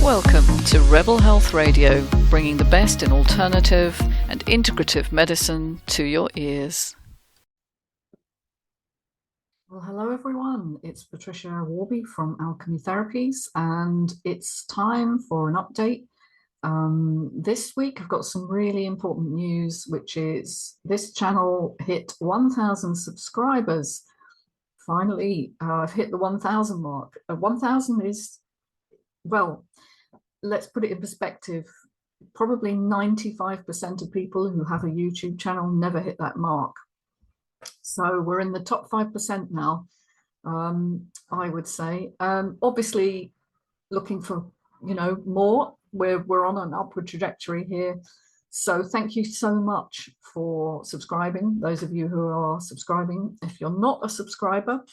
Welcome to Rebel Health Radio, bringing the best in alternative and integrative medicine to your ears. Well, hello everyone. It's Patricia Warby from Alchemy Therapies, and it's time for an update. This week I've got some really important news, which is this channel hit 1,000 subscribers. Finally, I've hit the 1,000 mark. 1,000 is, well, let's put it in perspective. Probably 95% of people who have a YouTube channel never hit that mark. So we're in the top 5% now, I would say. Obviously, looking for, more. We're on an upward trajectory here. So thank you so much for subscribing, those of you who are subscribing. If you're not a subscriber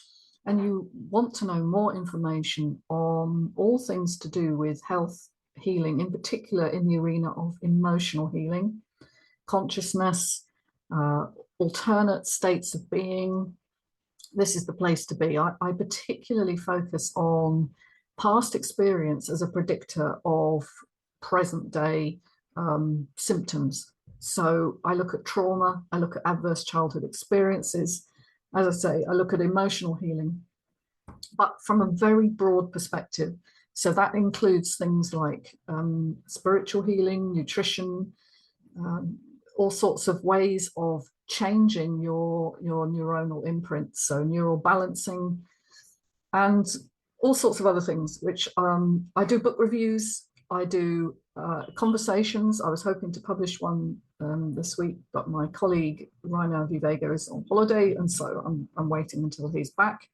and you want to know more information on all things to do with health healing, in particular in the arena of emotional healing, consciousness, alternate states of being, this is the place to be. I particularly focus on past experience as a predictor of present day symptoms. So I look at trauma, I look at adverse childhood experiences. As I say, I look at emotional healing, but from a very broad perspective. So that includes things like spiritual healing, nutrition, all sorts of ways of changing your neuronal imprint, so neural balancing, and all sorts of other things, which I do book reviews, I do conversations. I was hoping to publish one this week, but my colleague Rainer Vivega is on holiday, and so I'm waiting until he's back.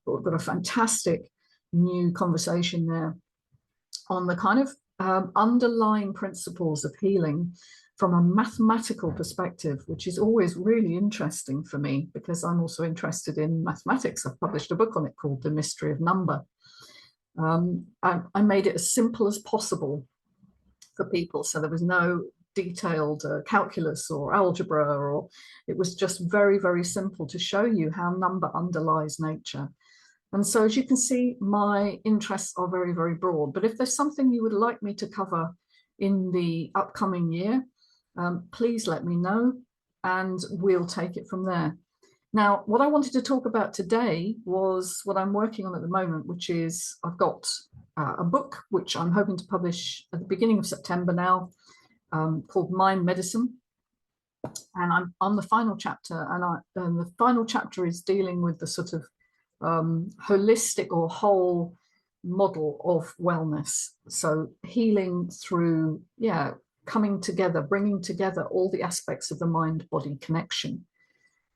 But we've got a fantastic new conversation there on the kind of underlying principles of healing from a mathematical perspective, which is always really interesting for me because I'm also interested in mathematics. I've published a book on it called The Mystery of Number. I made it as simple as possible for people, so there was no detailed calculus or algebra, or it was just very, very simple to show you how number underlies nature. And so, as you can see, my interests are very, very broad. But if there's something you would like me to cover in the upcoming year, please let me know and we'll take it from there. Now, what I wanted to talk about today was what I'm working on at the moment, which is I've got a book which I'm hoping to publish at the beginning of September now, called Mind Medicine. And I'm on the final chapter, and the final chapter is dealing with the sort of holistic or whole model of wellness. So healing through, coming together, bringing together all the aspects of the mind-body connection.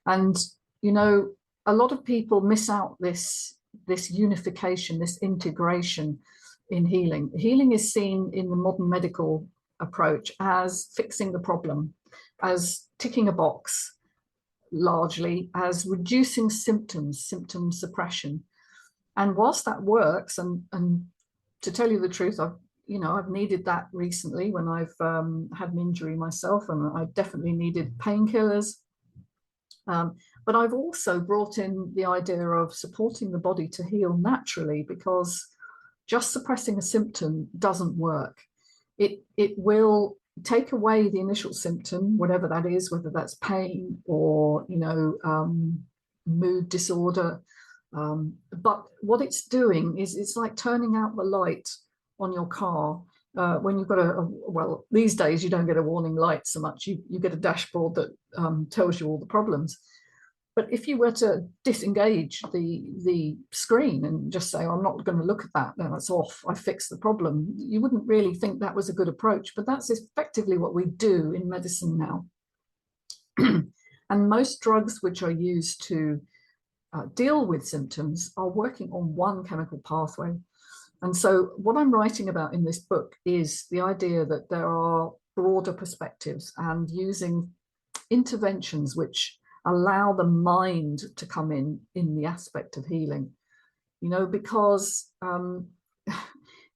And, a lot of people miss out this unification, this integration in healing. Healing is seen in the modern medical approach as fixing the problem, as ticking a box, largely as reducing symptoms, symptom suppression. And whilst that works, and to tell you the truth, I've needed that recently when I've had an injury myself, and I definitely needed painkillers. But I've also brought in the idea of supporting the body to heal naturally, because just suppressing a symptom doesn't work. It will take away the initial symptom, whatever that is, whether that's pain or, mood disorder. But what it's doing is it's like turning out the light on your car. When you've got well, these days you don't get a warning light so much. You get a dashboard that tells you all the problems. But if you were to disengage the screen and just say, I'm not going to look at that, no, that's off, I fixed the problem, you wouldn't really think that was a good approach. But that's effectively what we do in medicine now. And most drugs which are used to deal with symptoms are working on one chemical pathway. And so what I'm writing about in this book is the idea that there are broader perspectives and using interventions which allow the mind to come in the aspect of healing, because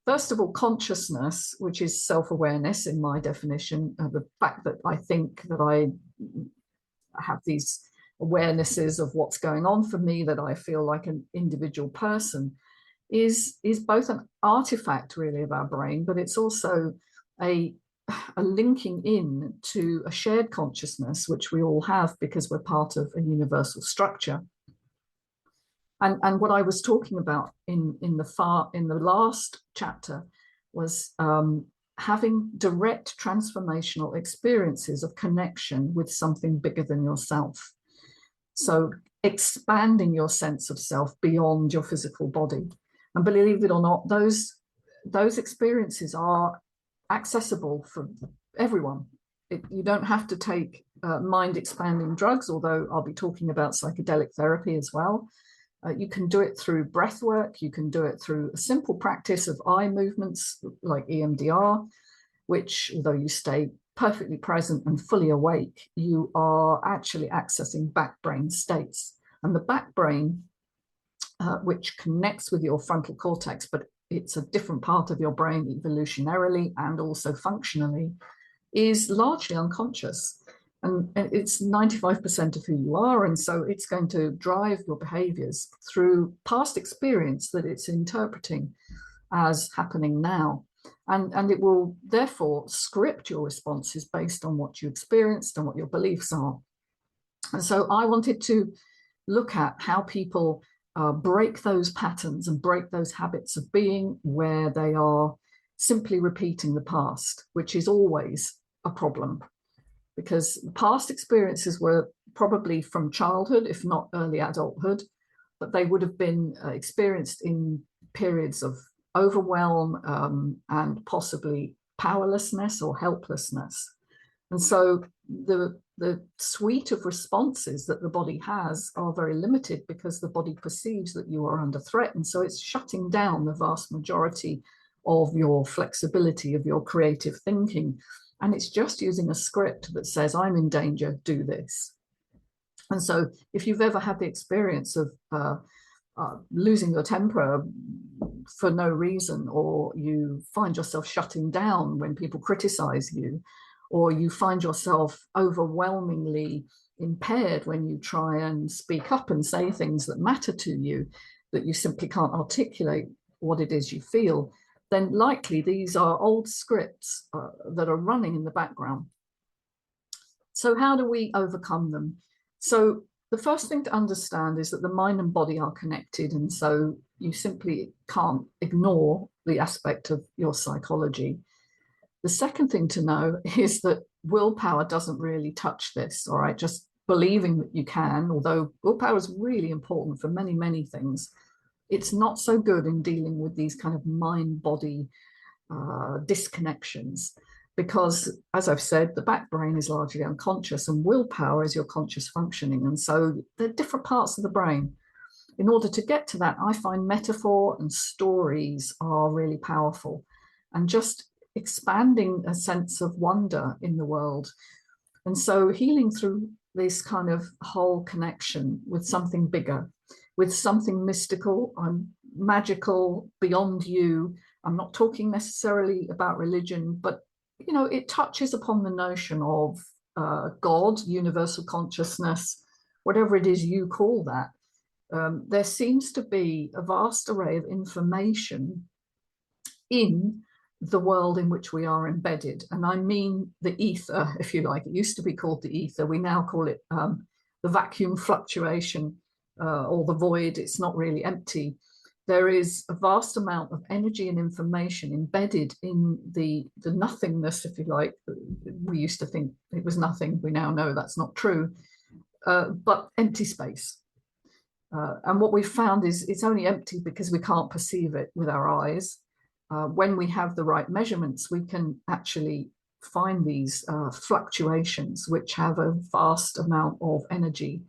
first of all, consciousness, which is self-awareness in my definition, the fact that I think that I have these awarenesses of what's going on for me, that I feel like an individual person, is both an artifact really of our brain, but it's also a linking in to a shared consciousness, which we all have because we're part of a universal structure. And what I was talking about in the last chapter was having direct transformational experiences of connection with something bigger than yourself. So expanding your sense of self beyond your physical body. And believe it or not, those experiences are accessible for everyone. You don't have to take mind expanding drugs, although I'll be talking about psychedelic therapy as well. You can do it through breath work. You can do it through a simple practice of eye movements like EMDR, which, although you stay perfectly present and fully awake, you are actually accessing back brain states. And the back brain, which connects with your frontal cortex, but it's a different part of your brain evolutionarily and also functionally, is largely unconscious. And it's 95% of who you are. And so it's going to drive your behaviors through past experience that it's interpreting as happening now. And it will therefore script your responses based on what you experienced and what your beliefs are. And so I wanted to look at how people break those patterns and break those habits of being where they are simply repeating the past, which is always a problem, because past experiences were probably from childhood, if not early adulthood, but they would have been experienced in periods of overwhelm and possibly powerlessness or helplessness. And so the suite of responses that the body has are very limited because the body perceives that you are under threat. And so it's shutting down the vast majority of your flexibility, of your creative thinking. And it's just using a script that says, I'm in danger, do this. And so if you've ever had the experience of losing your temper for no reason, or you find yourself shutting down when people criticize you, or you find yourself overwhelmingly impaired when you try and speak up and say things that matter to you, that you simply can't articulate what it is you feel, then likely these are old scripts that are running in the background. So how do we overcome them? So the first thing to understand is that the mind and body are connected, and so you simply can't ignore the aspect of your psychology. The second thing to know is that willpower doesn't really touch this, all right? Just believing that you can, although willpower is really important for many, many things, it's not so good in dealing with these kind of mind-body disconnections, because, as I've said, the back brain is largely unconscious and willpower is your conscious functioning. And so they're different parts of the brain. In order to get to that, I find metaphor and stories are really powerful, and just expanding a sense of wonder in the world. And so healing through this kind of whole connection with something bigger, with something mystical and magical beyond you. I'm not talking necessarily about religion, but it touches upon the notion of God, universal consciousness, whatever it is you call that. There seems to be a vast array of information in the world in which we are embedded. And I mean the ether, if you like. It used to be called the ether. We now call it the vacuum fluctuation or the void. It's not really empty. There is a vast amount of energy and information embedded in the nothingness, if you like. We used to think it was nothing. We now know that's not true, but empty space. And what we've found is it's only empty because we can't perceive it with our eyes. When we have the right measurements, we can actually find these fluctuations, which have a vast amount of energy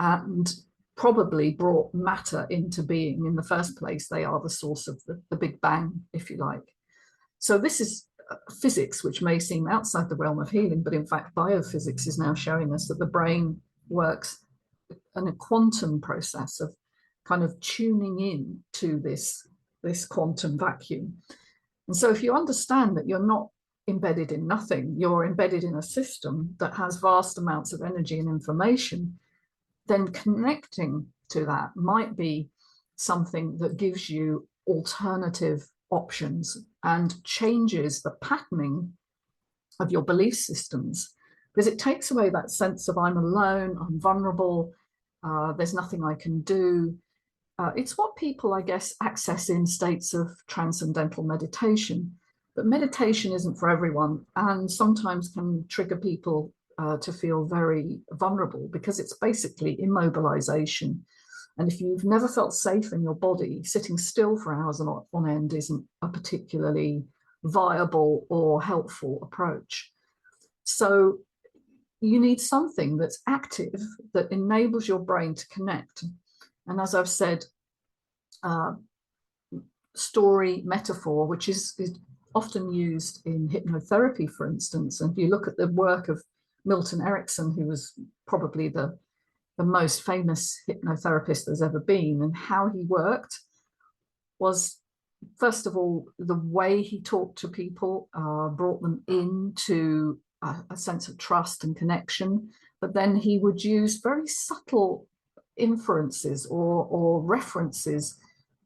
and probably brought matter into being in the first place. They are the source of the Big Bang, if you like. So this is physics, which may seem outside the realm of healing, but in fact, biophysics is now showing us that the brain works in a quantum process of kind of tuning in to this quantum vacuum. And so if you understand that you're not embedded in nothing, you're embedded in a system that has vast amounts of energy and information, then connecting to that might be something that gives you alternative options and changes the patterning of your belief systems, because it takes away that sense of I'm alone, I'm vulnerable, there's nothing I can do. It's what people, I guess, access in states of transcendental meditation. But meditation isn't for everyone, and sometimes can trigger people to feel very vulnerable, because it's basically immobilization. And if you've never felt safe in your body, sitting still for hours on end isn't a particularly viable or helpful approach. So you need something that's active, that enables your brain to connect. And as I've said, story, metaphor, which is often used in hypnotherapy, for instance. And if you look at the work of Milton Erickson, who was probably the most famous hypnotherapist there's ever been, and how he worked was, first of all, the way he talked to people brought them into a sense of trust and connection. But then he would use very subtle inferences or references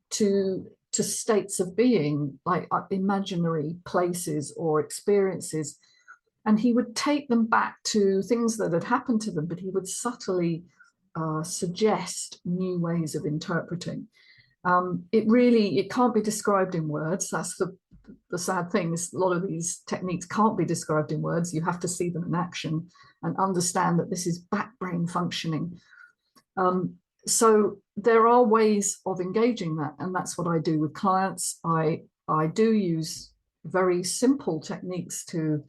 to states of being, like imaginary places or experiences. And he would take them back to things that had happened to them, but he would subtly suggest new ways of interpreting. It can't be described in words. That's the sad thing, is a lot of these techniques can't be described in words. You have to see them in action and understand that this is back brain functioning. So there are ways of engaging that, and that's what I do with clients. I do use very simple techniques to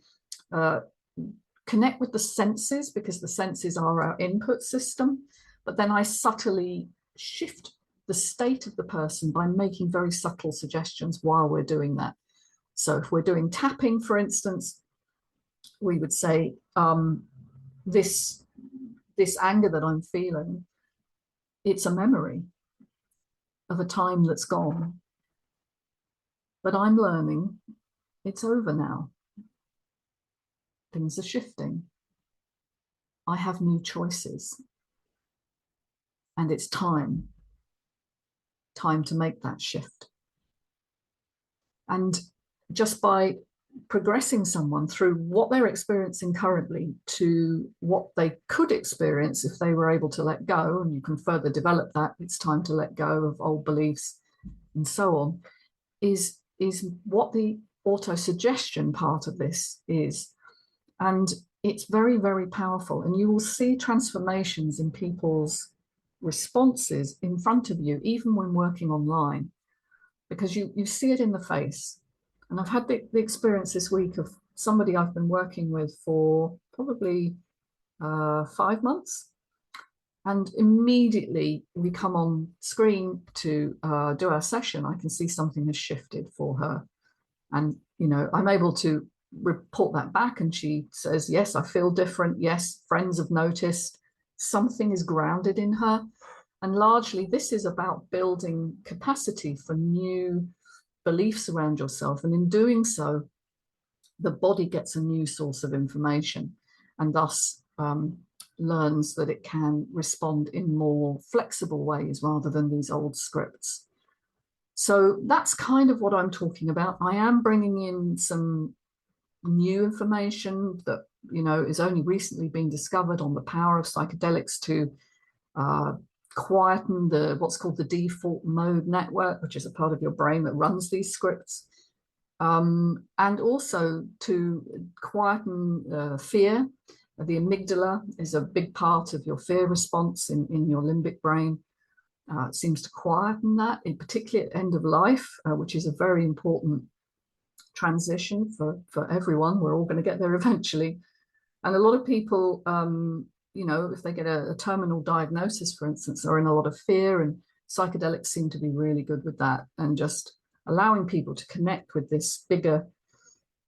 connect with the senses, because the senses are our input system, but then I subtly shift the state of the person by making very subtle suggestions while we're doing that. So if we're doing tapping, for instance, we would say, this anger that I'm feeling, it's a memory of a time that's gone. But I'm learning it's over now. Things are shifting. I have new choices. And it's time to make that shift. And just by progressing someone through what they're experiencing currently to what they could experience if they were able to let go, and you can further develop that, it's time to let go of old beliefs and so on, is what the autosuggestion part of this is. And it's very, very powerful. And you will see transformations in people's responses in front of you, even when working online, because you see it in the face. And I've had the experience this week of somebody I've been working with for probably 5 months. And immediately we come on screen to do our session, I can see something has shifted for her. And, I'm able to report that back, and she says, yes, I feel different. Yes, friends have noticed. Something is grounded in her. And largely this is about building capacity for new beliefs around yourself. And in doing so, the body gets a new source of information, and thus learns that it can respond in more flexible ways rather than these old scripts. So that's kind of what I'm talking about. I am bringing in some new information that, is only recently being discovered on the power of psychedelics to quieten what's called the default mode network, which is a part of your brain that runs these scripts. And also to quieten fear. The amygdala is a big part of your fear response in your limbic brain. It seems to quieten that, in particular at end of life, which is a very important transition for everyone. We're all going to get there eventually. And a lot of people, if they get a terminal diagnosis, for instance, are in a lot of fear, and psychedelics seem to be really good with that, and just allowing people to connect with this bigger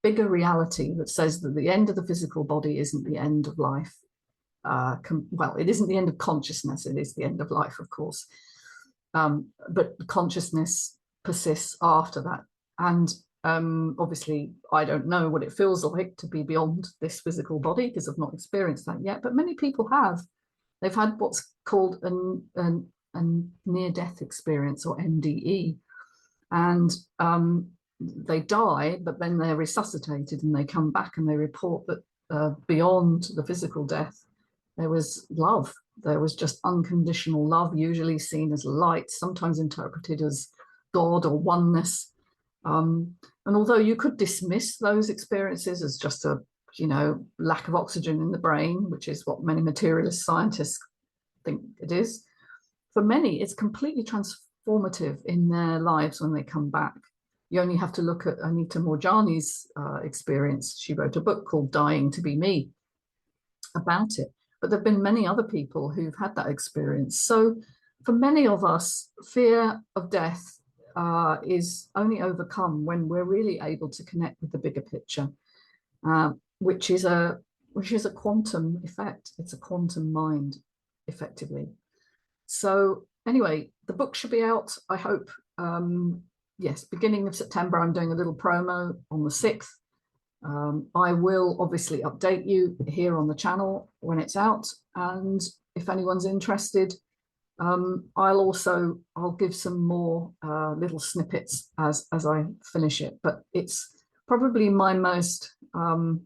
reality that says that the end of the physical body isn't the end of life. It isn't the end of consciousness, it is the end of life, of course. But consciousness persists after that. And obviously, I don't know what it feels like to be beyond this physical body, because I've not experienced that yet, but many people have. They've had what's called a near-death experience, or NDE. And they die, but then they're resuscitated and they come back and they report that beyond the physical death, there was love. There was just unconditional love, usually seen as light, sometimes interpreted as God or oneness. And although you could dismiss those experiences as just a, lack of oxygen in the brain, which is what many materialist scientists think it is, for many, it's completely transformative in their lives when they come back. You only have to look at Anita Moorjani's experience. She wrote a book called Dying to Be Me about it. But there have been many other people who've had that experience. So for many of us, fear of death is only overcome when we're really able to connect with the bigger picture, which is a quantum effect. It's a quantum mind, effectively. So anyway, the book should be out, I hope. Yes, beginning of September. I'm doing a little promo on the 6th. I will obviously update you here on the channel when it's out. And if anyone's interested, I'll give some more little snippets as I finish it. But it's probably my most out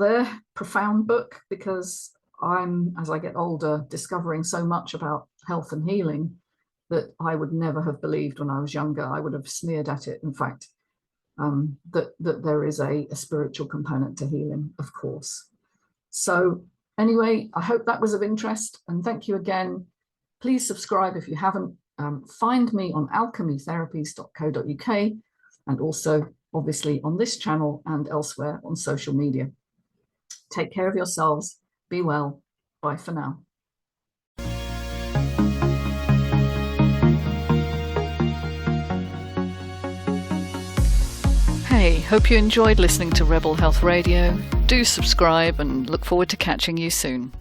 there, profound book, because I'm, as I get older, discovering so much about health and healing that I would never have believed when I was younger. I would have sneered at it, in fact. That there is a spiritual component to healing, of course. So anyway, I hope that was of interest, and thank you again. Please subscribe if you haven't. Find me on alchemytherapies.co.uk and also obviously on this channel and elsewhere on social media. Take care of yourselves. Be well. Bye for now. Hey, hope you enjoyed listening to Rebel Health Radio. Do subscribe and look forward to catching you soon.